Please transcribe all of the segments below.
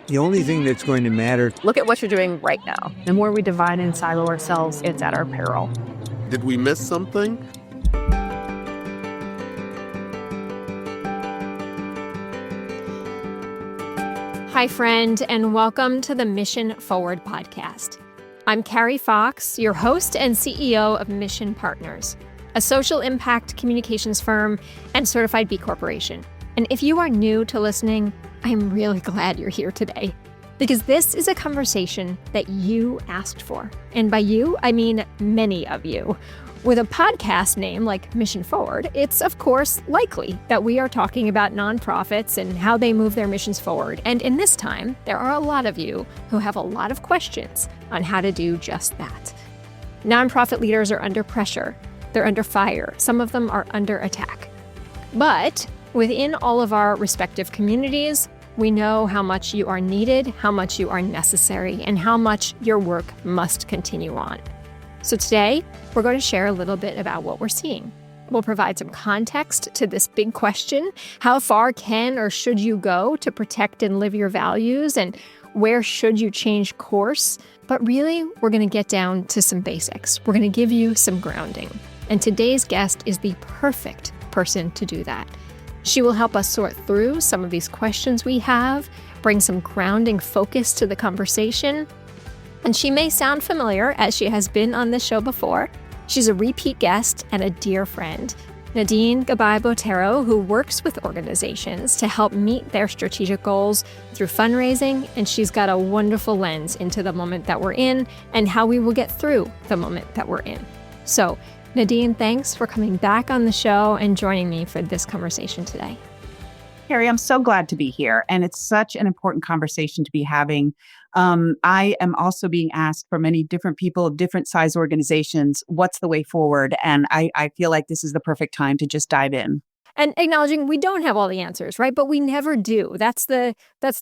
The only thing that's going to matter. Look at what you're doing right now. The more we divide and silo ourselves, it's at our peril. Did we miss something? Hi, friend, and welcome to the Mission Forward podcast. I'm Carrie Fox, your host and CEO of Mission Partners, a social impact communications firm and certified B Corporation. And if you are new to listening, I'm really glad you're here today, because this is a conversation that you asked for. And by you, I mean many of you. With a podcast name like Mission Forward, it's of course likely that we are talking about nonprofits and how they move their missions forward. And in this time, there are a lot of you who have a lot of questions on how to do just that. Nonprofit leaders are under pressure. They're under fire. Some of them are under attack. But within all of our respective communities, we know how much you are needed, how much you are necessary, and how much your work must continue on. So today, we're going to share a little bit about what we're seeing. We'll provide some context to this big question: how far can or should you go to protect and live your values, and where should you change course? But really, we're going to get down to some basics. We're going to give you some grounding. And today's guest is the perfect person to do that. She will help us sort through some of these questions we have, bring some grounding focus to the conversation. And she may sound familiar, as she has been on this show before. She's a repeat guest and a dear friend, Nadine Gabai-Botero, who works with organizations to help meet their strategic goals through fundraising. And she's got a wonderful lens into the moment that we're in and how we will get through the moment that we're in. So, Nadine, thanks for coming back on the show and joining me for this conversation today. Carrie, I'm so glad to be here. And it's such an important conversation to be having. I am also being asked from many different people of different size organizations, what's the way forward? And I feel like this is the perfect time to just dive in. And acknowledging we don't have all the answers, right? But we never do. That's the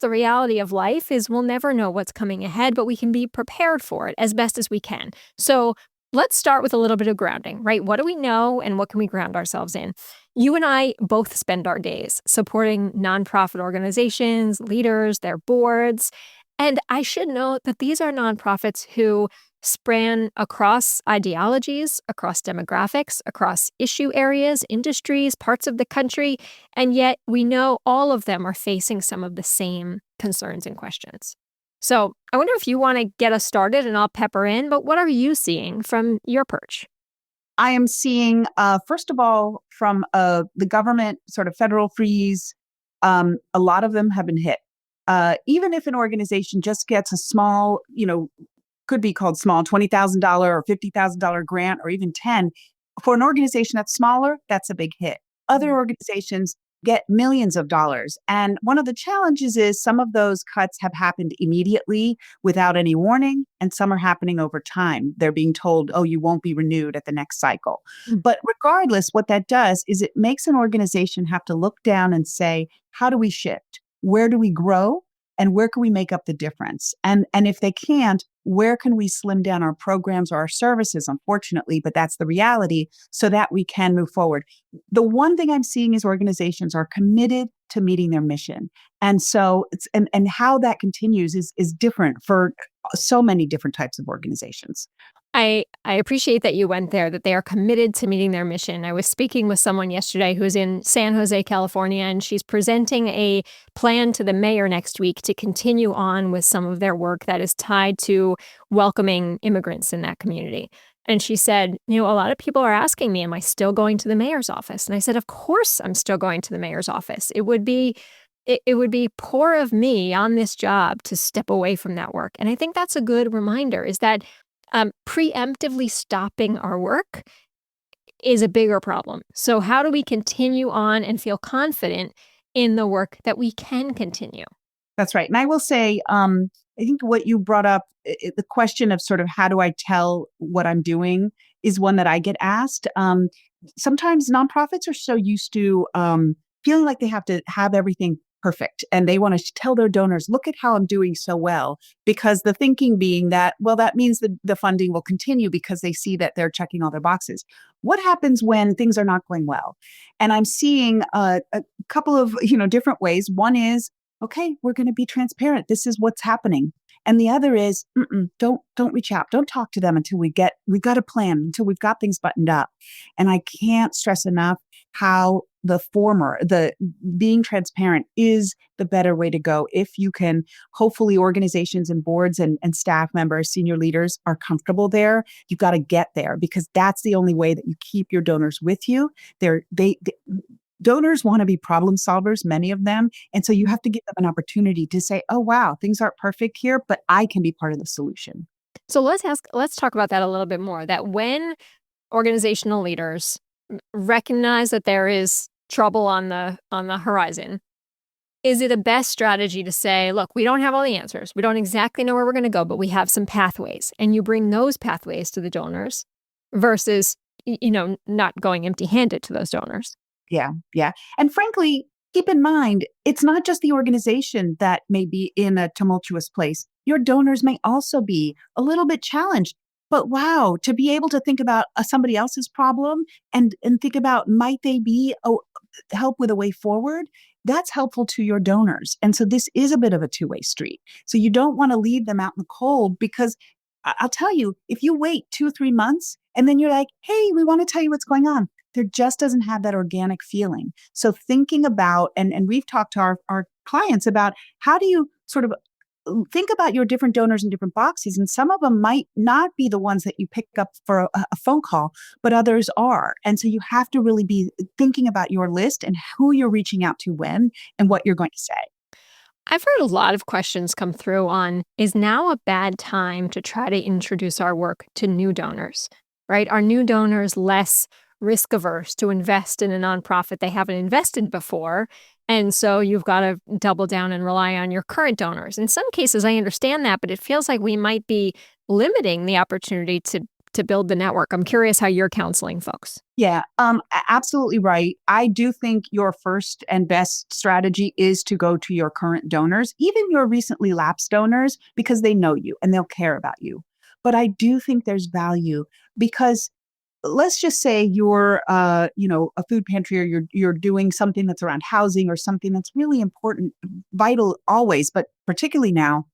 reality of life, is we'll never know what's coming ahead, but we can be prepared for it as best as we can. So let's start with a little bit of grounding, right? What do we know and what can we ground ourselves in? You and I both spend our days supporting nonprofit organizations, leaders, their boards. And I should note that these are nonprofits who span across ideologies, across demographics, across issue areas, industries, parts of the country. And yet we know all of them are facing some of the same concerns and questions. So I wonder if you want to get us started, and I'll pepper in, but what are you seeing from your perch? I am seeing, first of all, from the government sort of federal freeze, a lot of them have been hit. Even if an organization just gets a small, could be called small, $20,000 or $50,000 grant, or even 10, for an organization that's smaller, that's a big hit. Other organizations get millions of dollars. And one of the challenges is some of those cuts have happened immediately without any warning, and some are happening over time. They're being told, oh, you won't be renewed at the next cycle. But regardless, what that does is it makes an organization have to look down and say, how do we shift? Where do we grow? And where can we make up the difference? And if they can't, where can we slim down our programs or our services, unfortunately, but that's the reality, so that we can move forward. The one thing I'm seeing is organizations are committed to meeting their mission. And so and how that continues is different for so many different types of organizations. I appreciate that you went there, that they are committed to meeting their mission. I was speaking with someone yesterday who's in San Jose, California, and she's presenting a plan to the mayor next week to continue on with some of their work that is tied to welcoming immigrants in that community. And she said, a lot of people are asking me, am I still going to the mayor's office? And I said, of course I'm still going to the mayor's office. It would be poor of me on this job to step away from that work. And I think that's a good reminder, is that preemptively stopping our work is a bigger problem. So how do we continue on and feel confident in the work that we can continue? That's right. And I will say, I think what you brought up, the question of sort of how do I tell what I'm doing, is one that I get asked. Sometimes nonprofits are so used to feeling like they have to have everything perfect. And they want to tell their donors, look at how I'm doing so well, because the thinking being that, well, that means that the funding will continue because they see that they're checking all their boxes. What happens when things are not going well? And I'm seeing a couple of, different ways. One is okay, we're going to be transparent. This is what's happening. And the other is, don't reach out. Don't talk to them until we've got a plan, until we've got things buttoned up. And I can't stress enough how the former, the being transparent is the better way to go. If you can, hopefully organizations and boards and staff members, senior leaders are comfortable there. You've got to get there because that's the only way that you keep your donors with you. Donors want to be problem solvers, many of them. And so you have to give them an opportunity to say, oh, wow, things aren't perfect here, but I can be part of the solution. So let's talk about that a little bit more. That when organizational leaders recognize that there is trouble on the horizon, is it a best strategy to say, look, we don't have all the answers. We don't exactly know where we're going to go, but we have some pathways. And you bring those pathways to the donors versus, not going empty-handed to those donors. Yeah. And frankly, keep in mind, it's not just the organization that may be in a tumultuous place. Your donors may also be a little bit challenged. But wow, to be able to think about somebody else's problem and think about might they be help with a way forward, that's helpful to your donors. And so this is a bit of a two-way street. So you don't want to leave them out in the cold because I'll tell you, if you wait 2 or 3 months and then you're like, hey, we want to tell you what's going on, there just doesn't have that organic feeling. So thinking about, and we've talked to our clients about how do you sort of think about your different donors in different boxes. And some of them might not be the ones that you pick up for a phone call, but others are. And so you have to really be thinking about your list and who you're reaching out to when and what you're going to say. I've heard a lot of questions come through on, is now a bad time to try to introduce our work to new donors, right? Are new donors less risk averse to invest in a nonprofit they haven't invested before? And so you've got to double down and rely on your current donors. In some cases, I understand that, but it feels like we might be limiting the opportunity to build the network. I'm curious how you're counseling folks. Yeah, absolutely right. I do think your first and best strategy is to go to your current donors, even your recently lapsed donors, because they know you and they'll care about you. But I do think there's value because let's just say you're, a food pantry or you're doing something that's around housing or something that's really important, vital always, but particularly now.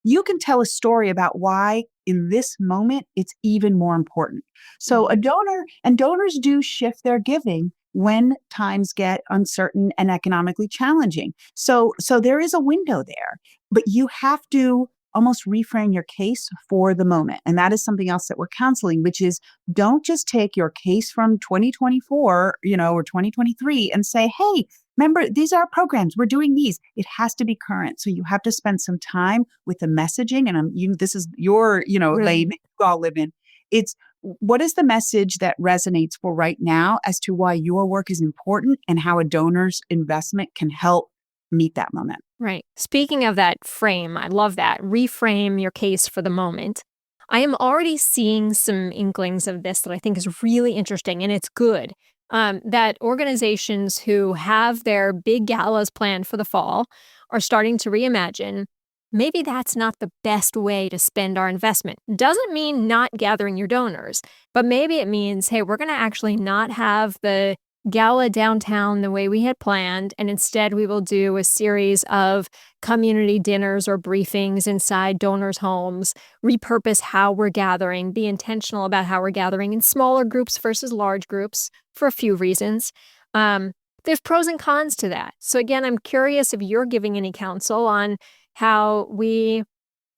You can tell a story about why in this moment it's even more important. So donors do shift their giving when times get uncertain and economically challenging. So there is a window there, but you have to almost reframe your case for the moment. And that is something else that we're counseling, which is don't just take your case from 2024, or 2023 and say, hey, remember, these are our programs. We're doing these. It has to be current. So you have to spend some time with the messaging. And this is your, lane you all live in. It's what is the message that resonates for right now as to why your work is important and how a donor's investment can help meet that moment. Right. Speaking of that frame, I love that. Reframe your case for the moment. I am already seeing some inklings of this that I think is really interesting, and it's good. That organizations who have their big galas planned for the fall are starting to reimagine, maybe that's not the best way to spend our investment. Doesn't mean not gathering your donors, but maybe it means, hey, we're going to actually not have the gala downtown the way we had planned, and instead we will do a series of community dinners or briefings inside donors' homes, repurpose how we're gathering, be intentional about how we're gathering in smaller groups versus large groups for a few reasons. There's pros and cons to that. So again, I'm curious if you're giving any counsel on how we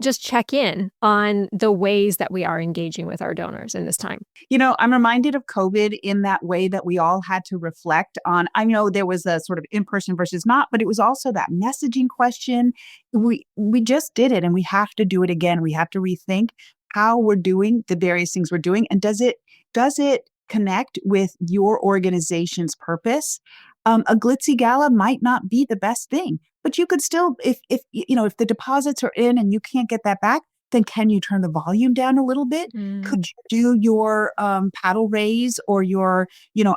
just check in on the ways that we are engaging with our donors in this time. I'm reminded of COVID in that way that we all had to reflect on. I know there was a sort of in-person versus not, but it was also that messaging question. We just did it and we have to do it again. We have to rethink how we're doing the various things we're doing. And does it connect with your organization's purpose? A glitzy gala might not be the best thing. But you could still, if the deposits are in and you can't get that back, then can you turn the volume down a little bit? Could you do your paddle raise or your,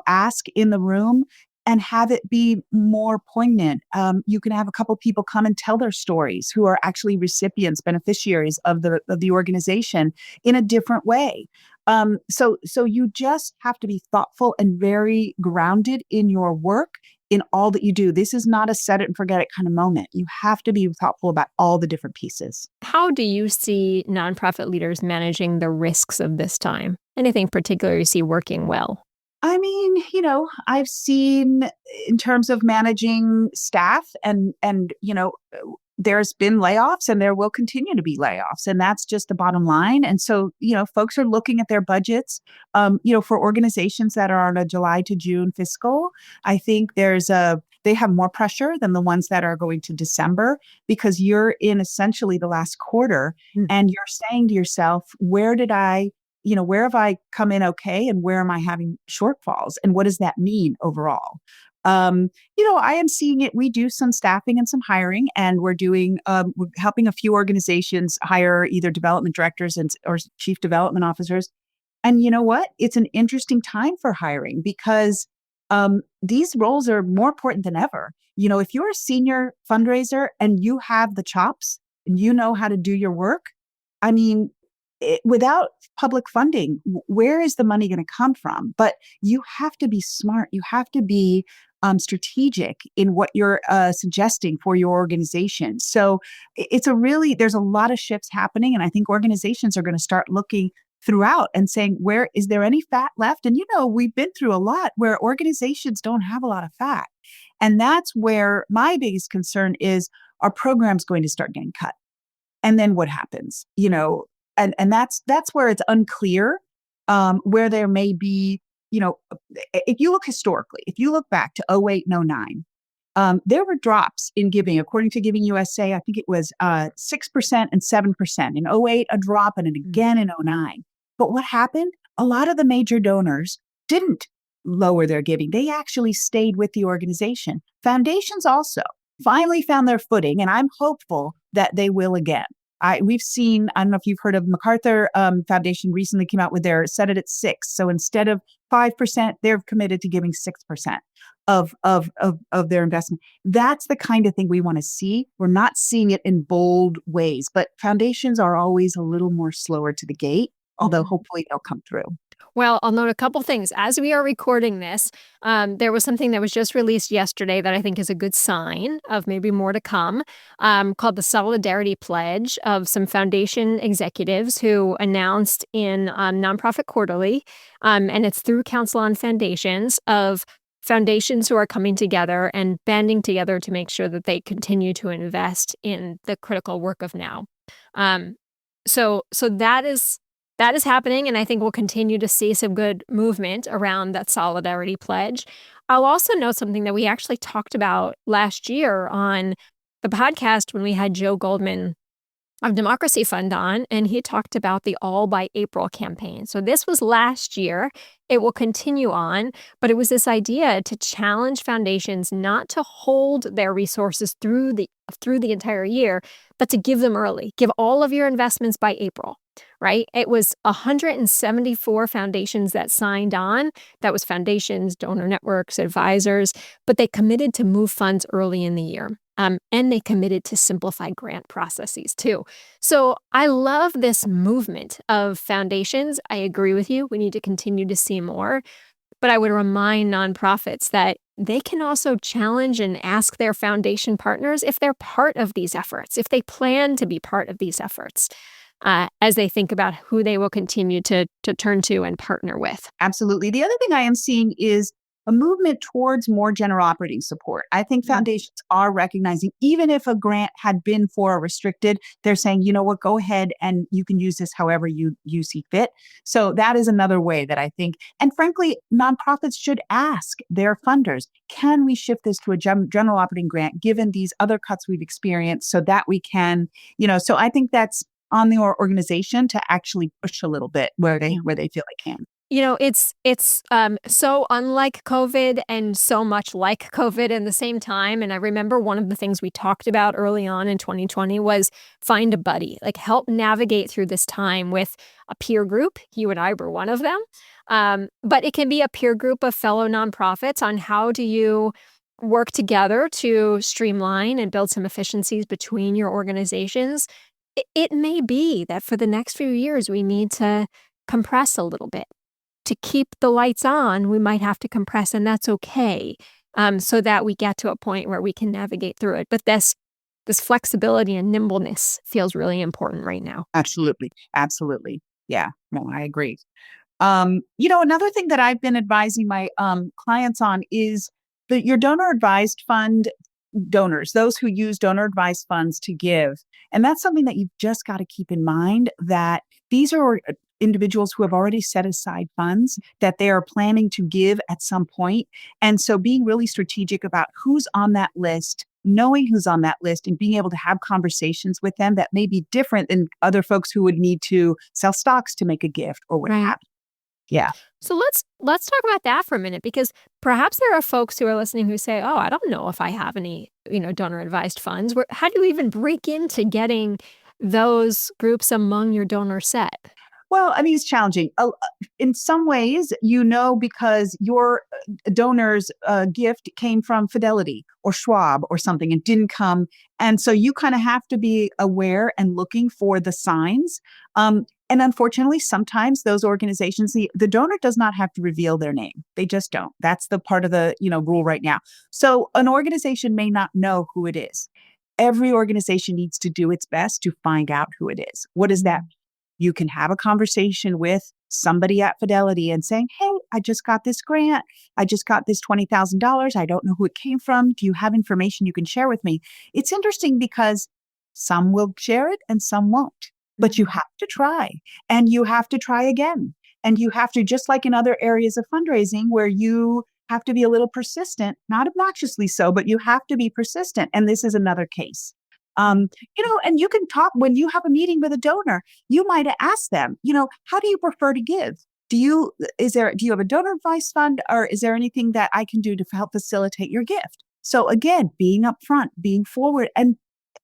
ask in the room and have it be more poignant? You can have a couple people come and tell their stories who are actually recipients, beneficiaries of the organization in a different way. So you just have to be thoughtful and very grounded in your work in all that you do. This is not a set it and forget it kind of moment. You have to be thoughtful about all the different pieces. How do you see nonprofit leaders managing the risks of this time? Anything particular you see working well? I mean, I've seen in terms of managing staff and there's been layoffs and there will continue to be layoffs. And that's just the bottom line. And so, folks are looking at their budgets, for organizations that are on a July to June fiscal. I think they have more pressure than the ones that are going to December because you're in essentially the last quarter and you're saying to yourself, where have I come in okay and where am I having shortfalls? And what does that mean overall? I am seeing it. We do some staffing and some hiring, and we're helping a few organizations hire either development directors or chief development officers. And you know what? It's an interesting time for hiring because these roles are more important than ever. If you're a senior fundraiser and you have the chops and you know how to do your work, I mean, without public funding, where is the money going to come from? But you have to be smart. You have to be strategic in what you're suggesting for your organization. So there's a lot of shifts happening. And I think organizations are going to start looking throughout and saying, where is there any fat left? And, we've been through a lot where organizations don't have a lot of fat. And that's where my biggest concern is, our program's going to start getting cut. And then what happens? And that's where it's unclear, where there may be, if you look historically, if you look back to 2008 and 2009, there were drops in giving. According to Giving USA, I think it was 6% and 7%. In 2008, a drop, and again in 2009. But what happened? A lot of the major donors didn't lower their giving. They actually stayed with the organization. Foundations also finally found their footing, and I'm hopeful that they will again. We've seen, I don't know if you've heard of MacArthur Foundation recently came out with their set it at 6%. So instead of 5%, they're committed to giving 6% of their investment. That's the kind of thing we want to see. We're not seeing it in bold ways, but foundations are always a little more slower to the gate, although hopefully they'll come through. Well, I'll note a couple things. As we are recording this, there was something that was just released yesterday that I think is a good sign of maybe more to come, called the Solidarity Pledge of some foundation executives who announced in Nonprofit Quarterly, and it's through Council on Foundations, of foundations who are coming together and banding together to make sure that they continue to invest in the critical work of now. So that is happening, and I think we'll continue to see some good movement around that Solidarity Pledge. I'll also note something that we actually talked about last year on the podcast when we had Joe Goldman of Democracy Fund on, and he talked about the All by April campaign. So this was last year. It will continue on, but it was this idea to challenge foundations not to hold their resources through the entire year, but to give them early. Give all of your investments by April. Right? It was 174 foundations that signed on. That was foundations, donor networks, advisors, but they committed to move funds early in the year. And they committed to simplify grant processes too. So I love this movement of foundations. I agree with you. We need to continue to see more. But I would remind nonprofits that they can also challenge and ask their foundation partners if they're part of these efforts, if they plan to be part of these efforts. As they think about who they will continue to turn to and partner with. Absolutely. The other thing I am seeing is a movement towards more general operating support. I think foundations are recognizing, even if a grant had been for a restricted, they're saying, you know what, go ahead and you can use this however you see fit. So that is another way that I think, and frankly, nonprofits should ask their funders, can we shift this to a general operating grant given these other cuts we've experienced so that we can, so I think that's on the organization to actually push a little bit where they feel they can. It's so unlike COVID and so much like COVID in the same time. And I remember one of the things we talked about early on in 2020 was find a buddy, like help navigate through this time with a peer group. You and I were one of them. But it can be a peer group of fellow nonprofits on how do you work together to streamline and build some efficiencies between your organizations. It may be that for the next few years, we need to compress a little bit. To keep the lights on, we might have to compress, and that's okay. so that we get to a point where we can navigate through it. But this flexibility and nimbleness feels really important right now. Absolutely. Absolutely. Yeah. No, I agree. Another thing that I've been advising my clients on is that your donor advised fund donors, those who use donor advised funds to give. And that's something that you've just got to keep in mind, that these are individuals who have already set aside funds that they are planning to give at some point. And so being really strategic about who's on that list, knowing who's on that list and being able to have conversations with them that may be different than other folks who would need to sell stocks to make a gift or what Right. have you. Yeah. So let's talk about that for a minute, because perhaps there are folks who are listening who say, "Oh, I don't know if I have any, donor advised funds." How do you even break into getting those groups among your donor set? Well, I mean, it's challenging. In some ways, because your donor's gift came from Fidelity or Schwab or something and didn't come. And so you kind of have to be aware and looking for the signs. And unfortunately, sometimes those organizations, the donor does not have to reveal their name. They just don't. That's the part of the rule right now. So an organization may not know who it is. Every organization needs to do its best to find out who it is. What does that mean? You can have a conversation with somebody at Fidelity and saying, "Hey, I just got this grant. I just got this $20,000. I don't know who it came from. Do you have information you can share with me?" It's interesting because some will share it and some won't, but you have to try and you have to try again. And you have to, just like in other areas of fundraising where you have to be a little persistent, not obnoxiously so, but you have to be persistent. And this is another case. And you can talk when you have a meeting with a donor, you might ask them, how do you prefer to give? Do you have a donor advice fund, or is there anything that I can do to help facilitate your gift? So again, being upfront, being forward, and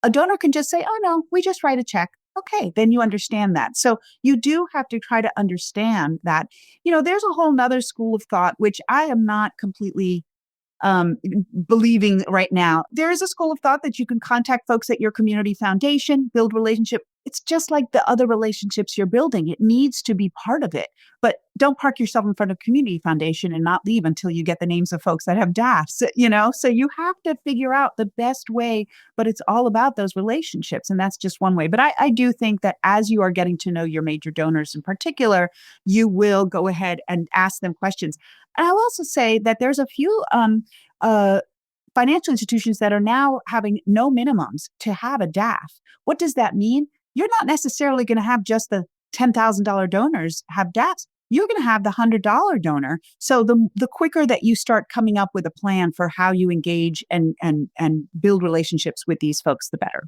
a donor can just say, "Oh no, we just write a check." Okay, then you understand that. So you do have to try to understand that, there's a whole nother school of thought, which I am not completely um, believing right now. There is a school of thought that you can contact folks at your community foundation, build relationship. It's just like the other relationships you're building. It needs to be part of it. But don't park yourself in front of community foundation and not leave until you get the names of folks that have DAFs, So you have to figure out the best way, but it's all about those relationships. And that's just one way. But I do think that as you are getting to know your major donors in particular, you will go ahead and ask them questions. And I'll also say that there's a few uh, financial institutions that are now having no minimums to have a DAF. What does that mean? You're not necessarily going to have just the $10,000 donors have DAFs. You're going to have the $100 donor. So the quicker that you start coming up with a plan for how you engage and build relationships with these folks, the better.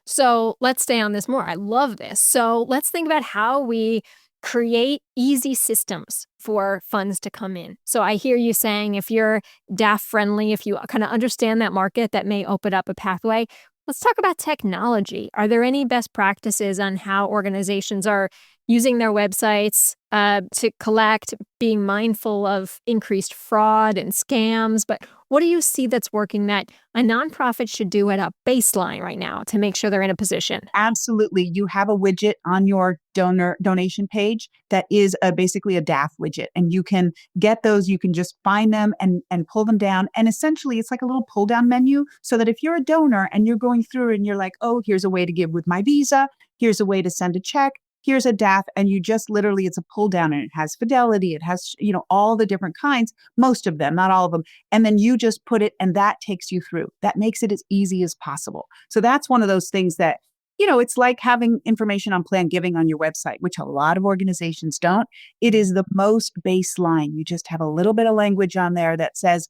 So let's stay on this more. I love this. So let's think about how we create easy systems for funds to come in. So I hear you saying if you're DAF friendly, if you kind of understand that market, that may open up a pathway. Let's talk about technology. Are there any best practices on how organizations are using their websites to collect, being mindful of increased fraud and scams? But what do you see that's working that a nonprofit should do at a baseline right now to make sure they're in a position? Absolutely. You have a widget on your donation page that is basically a DAF widget, and you can get those. You can just find them and pull them down. And essentially, it's like a little pull down menu so that if you're a donor and you're going through and you're like, "Oh, here's a way to give with my Visa. Here's a way to send a check. Here's a DAF," and you just literally, it's a pull down and it has Fidelity. It has, all the different kinds, most of them, not all of them. And then you just put it and that takes you through. That makes it as easy as possible. So that's one of those things that, it's like having information on plan giving on your website, which a lot of organizations don't. It is the most baseline. You just have a little bit of language on there that says,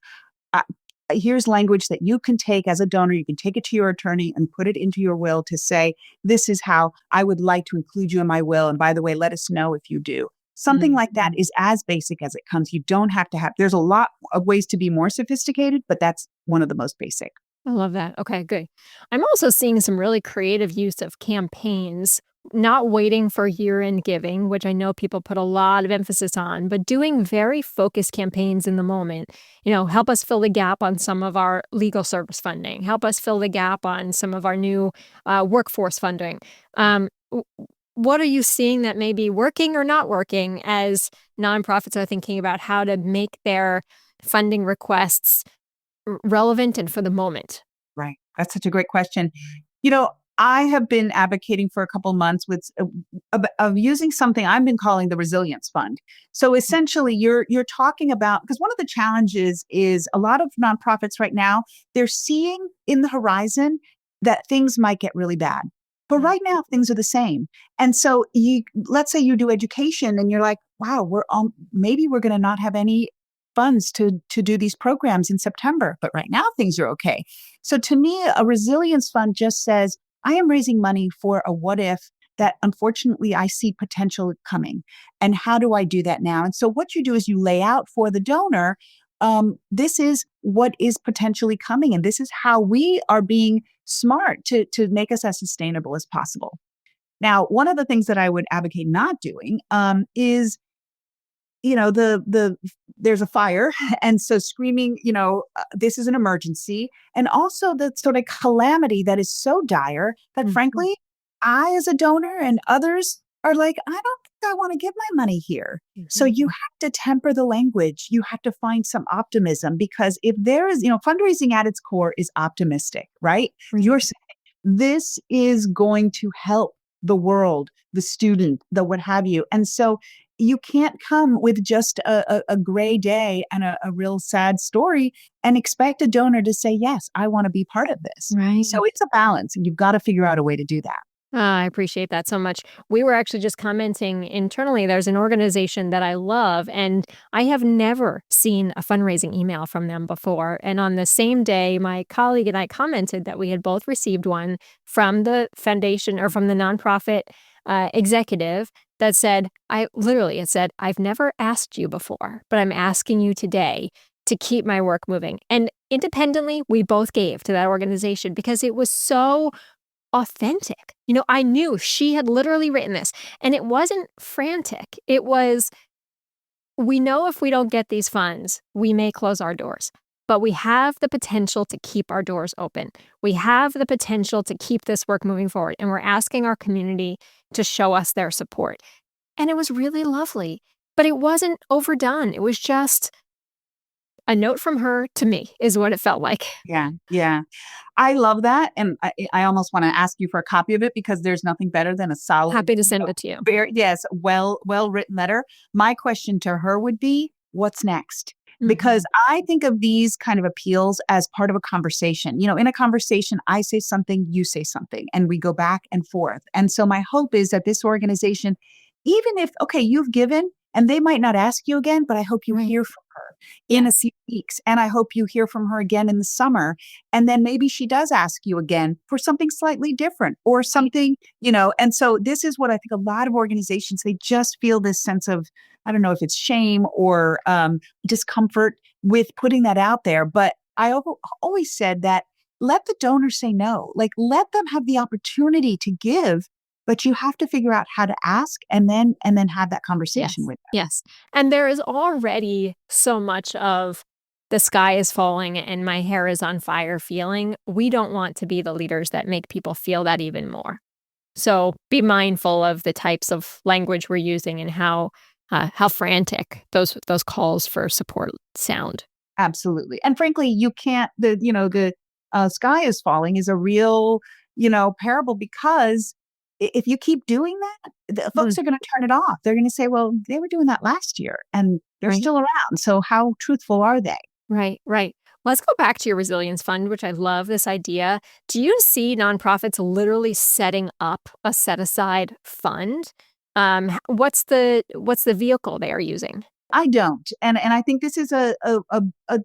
uh, here's language that you can take as a donor. You can take it to your attorney and put it into your will to say, "This is how I would like to include you in my will. And by the way, let us know if you do." Something like that is as basic as it comes. You don't have to there's a lot of ways to be more sophisticated, but that's one of the most basic. I love that. Okay, good. I'm also seeing some really creative use of campaigns, not waiting for year-end giving, which I know people put a lot of emphasis on, but doing very focused campaigns in the moment. Help us fill the gap on some of our legal service funding. Help us fill the gap on some of our new workforce funding. What are you seeing that may be working or not working as nonprofits are thinking about how to make their funding requests relevant and for the moment? Right. That's such a great question. I have been advocating for a couple months of using something I've been calling the resilience fund. So essentially you're talking about, because one of the challenges is a lot of nonprofits right now, they're seeing in the horizon that things might get really bad. But right now things are the same. And so let's say you do education and you're like, wow, maybe we're going to not have any funds to do these programs in September, but right now things are okay. So to me, a resilience fund just says, I am raising money for a what if that unfortunately I see potential coming. And how do I do that now? And so what you do is you lay out for the donor, this is what is potentially coming. And this is how we are being smart to make us as sustainable as possible. Now, one of the things that I would advocate not doing is there's a fire. And so screaming, this is an emergency. And also the sort of calamity that is so dire that frankly, I as a donor and others are like, I don't think I want to give my money here. So you have to temper the language. You have to find some optimism, because if there is, fundraising at its core is optimistic, right? You're saying this is going to help the world, the student, the what have you. And so you can't come with just a gray day and a real sad story and expect a donor to say, yes, I want to be part of this. Right. So it's a balance, and you've got to figure out a way to do that. I appreciate that so much. We were actually just commenting internally, there's an organization that I love, and I have never seen a fundraising email from them before. And on the same day, my colleague and I commented that we had both received one from the foundation or from the nonprofit executive that said, it said, I've never asked you before, but I'm asking you today to keep my work moving. And independently, we both gave to that organization because it was so authentic. I knew she had literally written this, and it wasn't frantic. It was, we know if we don't get these funds, we may close our doors, but we have the potential to keep our doors open. We have the potential to keep this work moving forward. And we're asking our community to show us their support. And it was really lovely, but it wasn't overdone. It was just a note from her to me is what it felt like. Yeah. Yeah. I love that. And I almost want to ask you for a copy of it, because there's nothing better than a solid, Happy to send it to you. well written letter. My question to her would be, what's next? Because I think of these kind of appeals as part of a conversation. In a conversation, I say something, you say something, and we go back and forth. And so my hope is that this organization, even if, you've given, and they might not ask you again, but I hope you hear from her in a few weeks. And I hope you hear from her again in the summer. And then maybe she does ask you again for something slightly different or something, and so this is what I think a lot of organizations, they just feel this sense of, I don't know if it's shame or discomfort with putting that out there. But I always said that let the donor say no, let them have the opportunity to give. But you have to figure out how to ask and then have that conversation with them. Yes. And there is already so much of the sky is falling and my hair is on fire feeling. We don't want to be the leaders that make people feel that even more. So be mindful of the types of language we're using and how frantic those calls for support sound. Absolutely. And frankly, you can't, the sky is falling is a real, parable, because if you keep doing that, the folks are going to turn it off. They're going to say, well, they were doing that last year and they're still around. So how truthful are they? Right. Let's go back to your resilience fund, which I love this idea. Do you see nonprofits literally setting up a set aside fund? What's the vehicle they are using? I don't. And I think this is a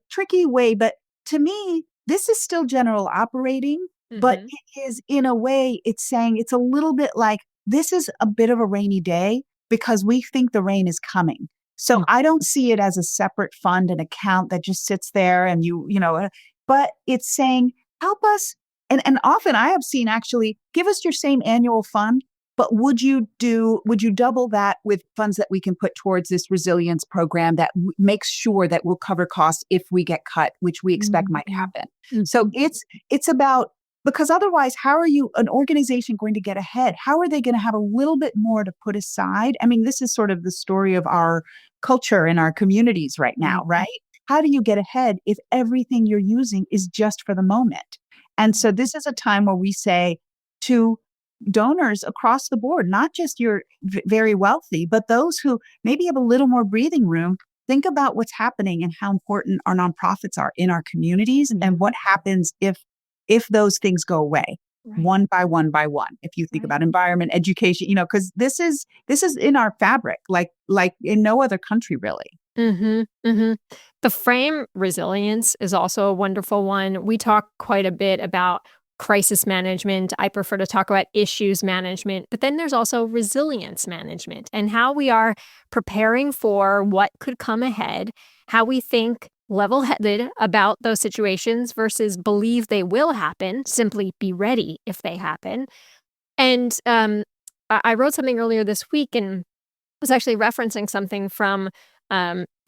tricky way, but to me, this is still general operating. But it is, in a way, it's saying it's a little bit like, this is a bit of a rainy day because we think the rain is coming. So I don't see it as a separate fund, an account that just sits there and but it's saying, help us. And often I have seen actually, give us your same annual fund, but would you double that with funds that we can put towards this resilience program that makes sure that we'll cover costs if we get cut, which we expect might happen. So it's about, because otherwise, how are an organization going to get ahead? How are they going to have a little bit more to put aside? I mean, this is sort of the story of our culture and our communities right now, right? how do you get ahead if everything you're using is just for the moment? And so this is a time where we say to donors across the board, not just your very wealthy, but those who maybe have a little more breathing room, think about what's happening and how important our nonprofits are in our communities and what happens if those things go away. Right. One by one by one. If you think about environment, education, because this is in our fabric, like in no other country, really. Mm-hmm, mm-hmm. The frame resilience is also a wonderful one. We talk quite a bit about crisis management. I prefer to talk about issues management, but then there's also resilience management and how we are preparing for what could come ahead, how we think level-headed about those situations versus believe they will happen, simply be ready if they happen. And I wrote something earlier this week and was actually referencing something from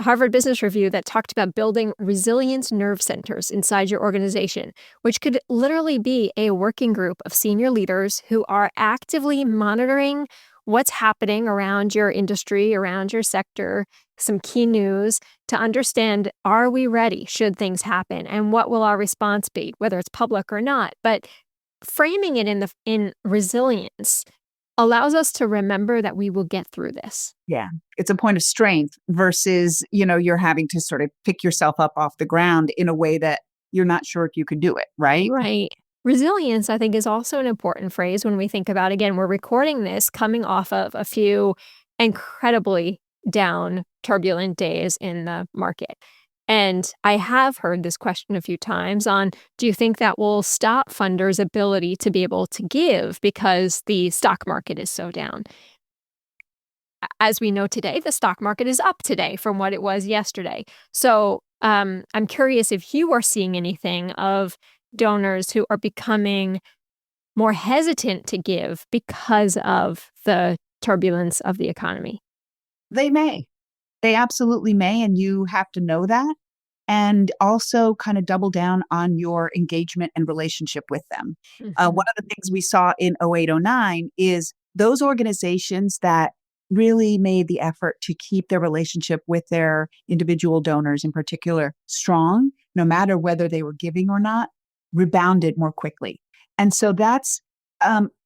Harvard Business Review that talked about building resilience nerve centers inside your organization, which could literally be a working group of senior leaders who are actively monitoring what's happening around your industry, around your sector, some key news to understand, are we ready should things happen, and what will our response be, whether it's public or not. But framing it in resilience allows us to remember that we will get through this. Yeah. It's a point of strength versus, you're having to sort of pick yourself up off the ground in a way that you're not sure if you can do it, right? Right. Resilience, I think, is also an important phrase when we think about, again, we're recording this coming off of a few incredibly down, turbulent days in the market. And I have heard this question a few times on, do you think that will stop funders' ability to be able to give because the stock market is so down? As we know today, the stock market is up today from what it was yesterday. So I'm curious if you are seeing anything of donors who are becoming more hesitant to give because of the turbulence of the economy. They may. They absolutely may. And you have to know that. And also kind of double down on your engagement and relationship with them. Mm-hmm. One of the things we saw in 0809 is those organizations that really made the effort to keep their relationship with their individual donors in particular strong, no matter whether they were giving or not, rebounded more quickly. And so that's,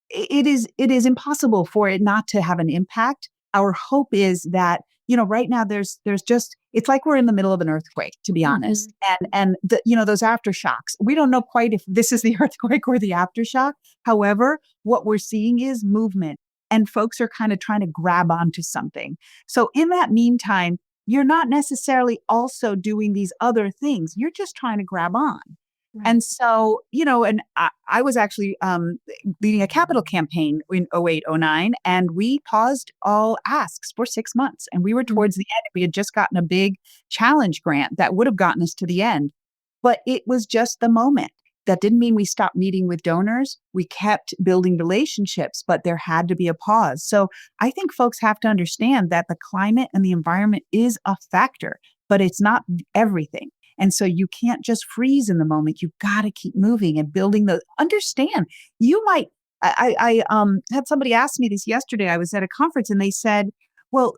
it is impossible for it not to have an impact. Our hope is that, right now there's just, it's like we're in the middle of an earthquake, to be honest. And those aftershocks, we don't know quite if this is the earthquake or the aftershock. However, what we're seeing is movement and folks are kind of trying to grab onto something. So in that meantime, you're not necessarily also doing these other things. You're just trying to grab on. Right. And so, and I was actually leading a capital campaign in 0809, and we paused all asks for 6 months. And we were towards the end. We had just gotten a big challenge grant that would have gotten us to the end. But it was just the moment. That didn't mean we stopped meeting with donors. We kept building relationships, but there had to be a pause. So I think folks have to understand that the climate and the environment is a factor, but it's not everything. And so you can't just freeze in the moment. You've got to keep moving and building understand. You might, I had somebody ask me this yesterday. I was at a conference and they said, well,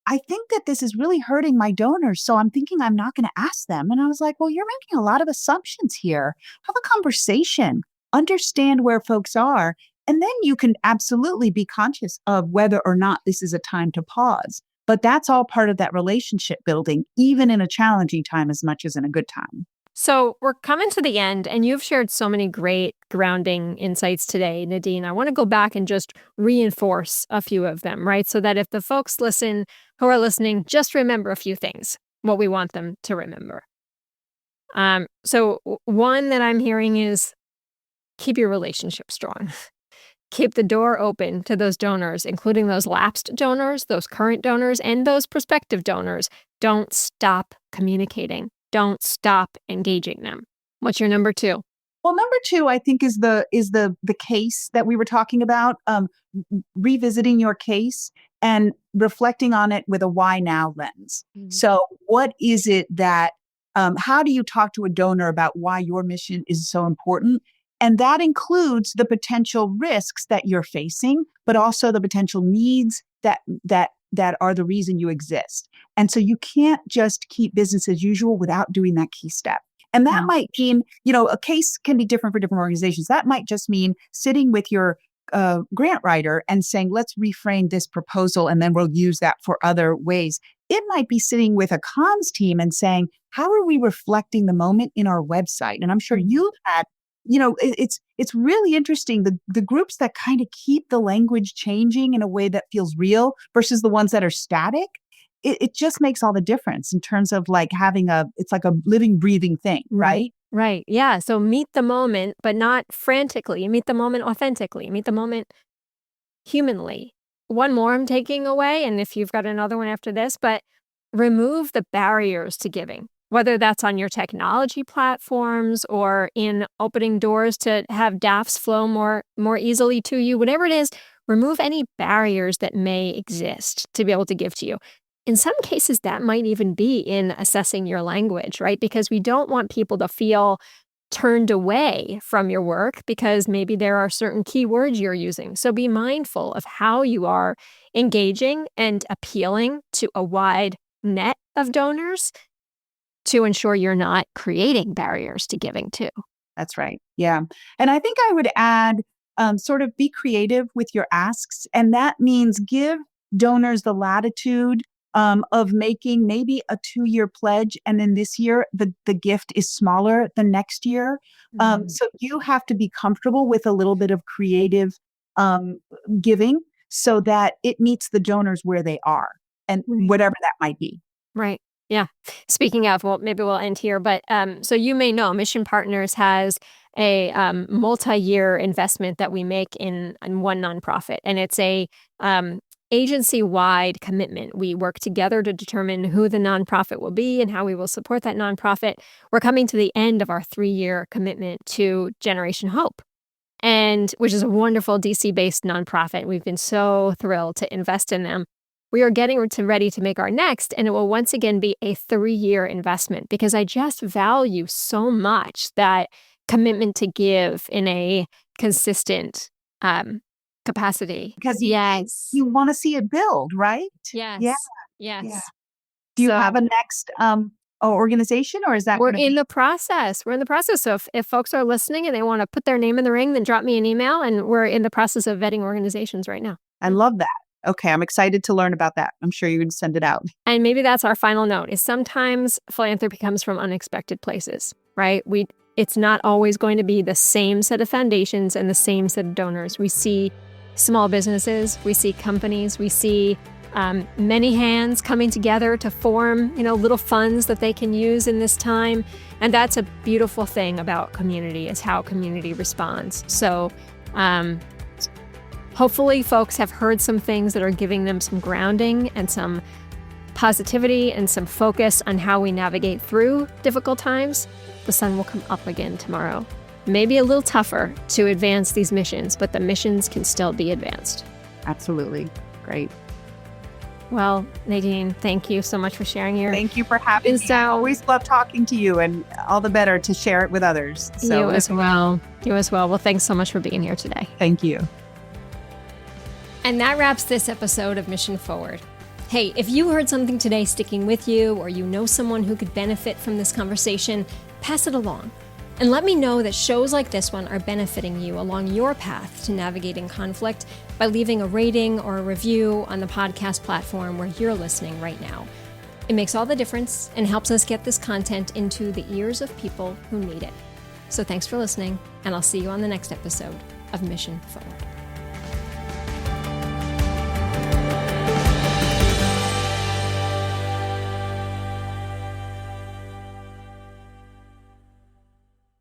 I think that this is really hurting my donors. So I'm thinking I'm not going to ask them. And I was like, well, you're making a lot of assumptions here. Have a conversation, understand where folks are. And then you can absolutely be conscious of whether or not this is a time to pause. But that's all part of that relationship building, even in a challenging time as much as in a good time. So we're coming to the end, and you've shared so many great grounding insights today, Nadine. I want to go back and just reinforce a few of them, right? So that if the folks who are listening, just remember a few things, what we want them to remember. So one that I'm hearing is keep your relationship strong. Keep the door open to those donors, including those lapsed donors, those current donors, and those prospective donors. Don't stop communicating. Don't stop engaging them. What's your number two? Well, number two, I think, is the case that we were talking about, revisiting your case and reflecting on it with a why now lens. Mm-hmm. So what is it that, how do you talk to a donor about why your mission is so important? And that includes the potential risks that you're facing, but also the potential needs that that are the reason you exist. And so you can't just keep business as usual without doing that key step. And that might mean, a case can be different for different organizations. That might just mean sitting with your grant writer and saying, let's reframe this proposal, and then we'll use that for other ways. It might be sitting with a comms team and saying, how are we reflecting the moment in our website? And I'm sure you've had, it's really interesting, the groups that kind of keep the language changing in a way that feels real versus the ones that are static. It just makes all the difference in terms of like having it's like a living, breathing thing, right? Right. Yeah. So meet the moment, but not frantically. Meet the moment authentically. Meet the moment humanly. One more I'm taking away, and if you've got another one after this, but remove the barriers to giving, whether that's on your technology platforms or in opening doors to have DAFs flow more easily to you, whatever it is, remove any barriers that may exist to be able to give to you. In some cases, that might even be in assessing your language, right? Because we don't want people to feel turned away from your work because maybe there are certain keywords you're using. So be mindful of how you are engaging and appealing to a wide net of donors to ensure you're not creating barriers to giving too. That's right. Yeah. And I think I would add sort of be creative with your asks. And that means give donors the latitude of making maybe a 2-year pledge. And then this year, the gift is smaller than next year. So you have to be comfortable with a little bit of creative giving so that it meets the donors where they are and whatever that might be. Right. Yeah. Speaking of, well, maybe we'll end here, but so you may know Mission Partners has a multi-year investment that we make in one nonprofit, and it's a agency-wide commitment. We work together to determine who the nonprofit will be and how we will support that nonprofit. We're coming to the end of our 3-year commitment to Generation Hope, and which is a wonderful DC-based nonprofit. We've been so thrilled to invest in them. We are getting ready to make our next, and it will once again be a 3-year investment because I just value so much that commitment to give in a consistent capacity. Because you want to see it build, right? Yes. Yeah. Yes. Yeah. Do you have a next organization, or is that we're in the process? We're in the process. So if folks are listening and they want to put their name in the ring, then drop me an email, and we're in the process of vetting organizations right now. I love that. Okay, I'm excited to learn about that. I'm sure you're going to send it out. And maybe that's our final note, is sometimes philanthropy comes from unexpected places, right? It's not always going to be the same set of foundations and the same set of donors. We see small businesses, we see companies, we see many hands coming together to form, little funds that they can use in this time. And that's a beautiful thing about community, is how community responds. So, hopefully folks have heard some things that are giving them some grounding and some positivity and some focus on how we navigate through difficult times. The sun will come up again tomorrow. Maybe a little tougher to advance these missions, but the missions can still be advanced. Absolutely. Great. Well, Nadine, thank you so much for sharing your... Thank you for having me. I always love talking to you, and all the better to share it with others. So You as well. Well, thanks so much for being here today. Thank you. And that wraps this episode of Mission Forward. Hey, if you heard something today sticking with you, or you know someone who could benefit from this conversation, pass it along. And let me know that shows like this one are benefiting you along your path to navigating conflict by leaving a rating or a review on the podcast platform where you're listening right now. It makes all the difference and helps us get this content into the ears of people who need it. So thanks for listening, and I'll see you on the next episode of Mission Forward.